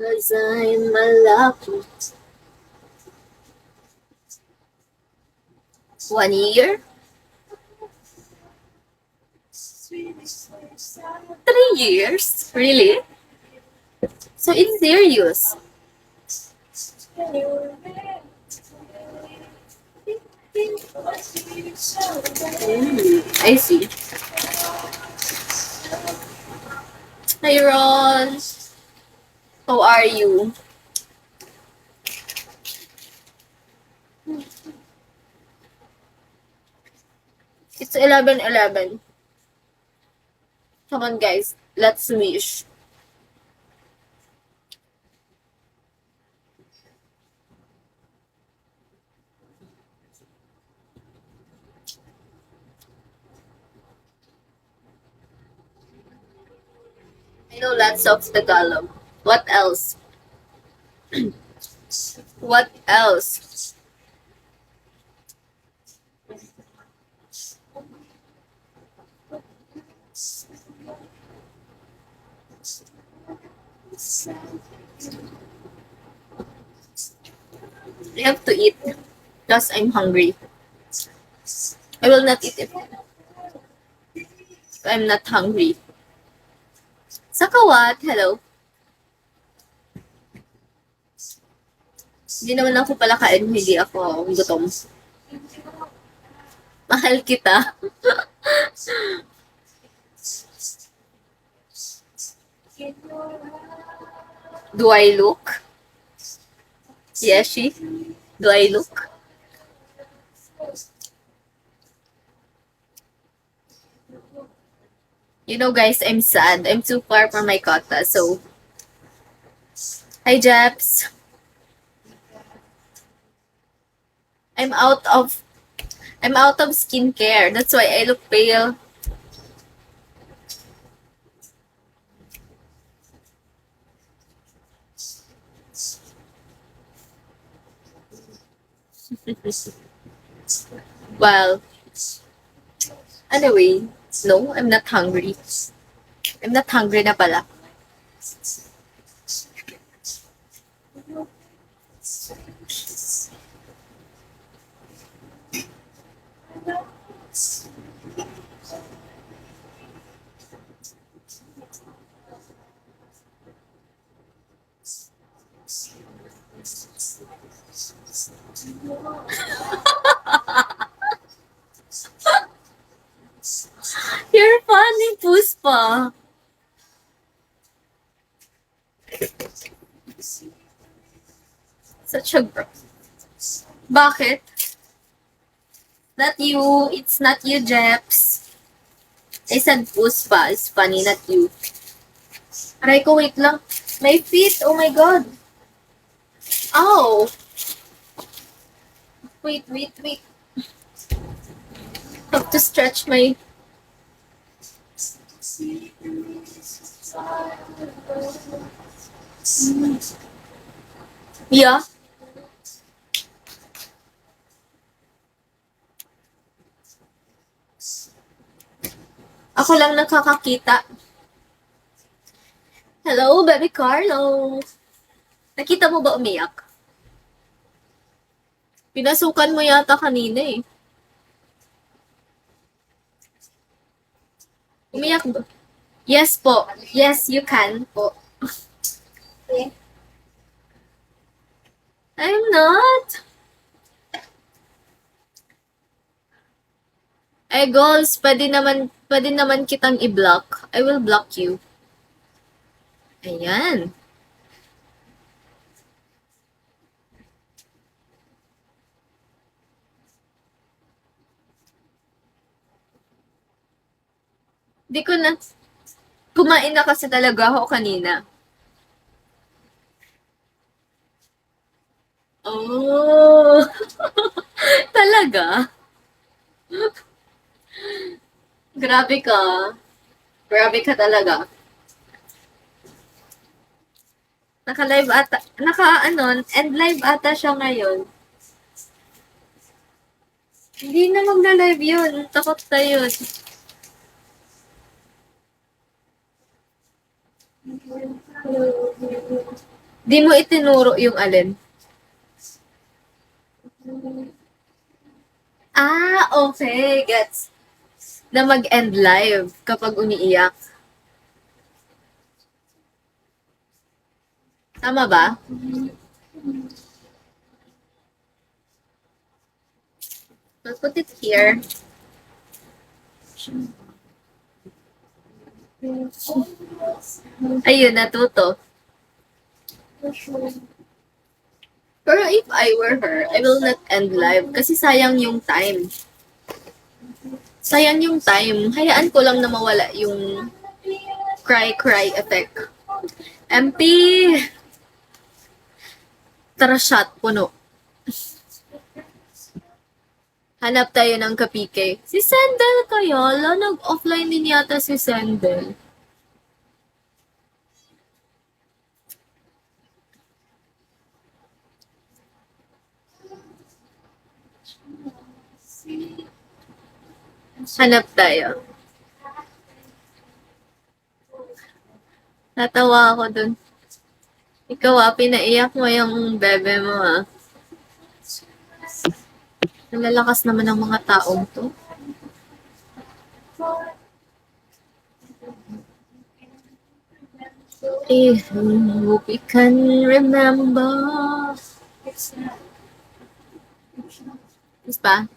Cause I'm malapit. 1 year? 3 years? Really? So it's serious. I see. Hi, Ron. How are you? It's 11:11. Come on, guys. Let's wish. I know lots of Tagalog. What else? What else? I have to eat because I'm hungry. I will not eat if I'm not hungry. Sakawat, hello. Hindi naman ako pala kain, hindi ako gutom. Mahal kita. Do I look? Yeshi? Do I look? You know, guys, I'm sad. I'm too far from my kota, so... Hi, Japs. I'm out of... I'm out of skincare. That's why I look pale. Well, anyway, no, I'm not hungry. I'm not hungry na pala. You're funny, Puspa. Such a bro. Bakit? Not you. It's not you, Jeps. I said Puspa is funny, not you. Aray ko, wait lang. My feet, oh my God. Ow. Wait. Have to stretch my... Yeah. Ako lang nakakakita. Hello, baby Carlo. Nakita mo ba umiyak? Pinasukan mo yata kanina eh. Umiyak ba? Yes po. Yes, you can po. Okay. I'm not. Ay, goals, pwede naman kitang i-block. I will block you. Ayan. Di ko na, kumain na kasi talaga ako kanina. Oh, talaga? Grabe ka. Grabe ka talaga. Naka-live ata, end live ata siya ngayon. Hindi na magla-live yun. Takot na yun. Di mo itinuro yung alin. Ah, okay. Gets. Na mag-end live kapag umiiyak. Tama ba? I'll put it here. Ayun, natuto. Pero if I were her, I will not end live kasi sayang yung time. Sayang yung time. Hayaan ko lang na mawala yung cry-cry effect. MP! Tara shot, puno. Hanap tayo ng kapike. Si Sendel kaya? Nag-offline din yata si Sendel. Hanap tayo. Natawa ako dun. Ikaw pinaiyak mo yung bebe mo Nalalakas naman ng mga taong to. If we can remember. Is ba?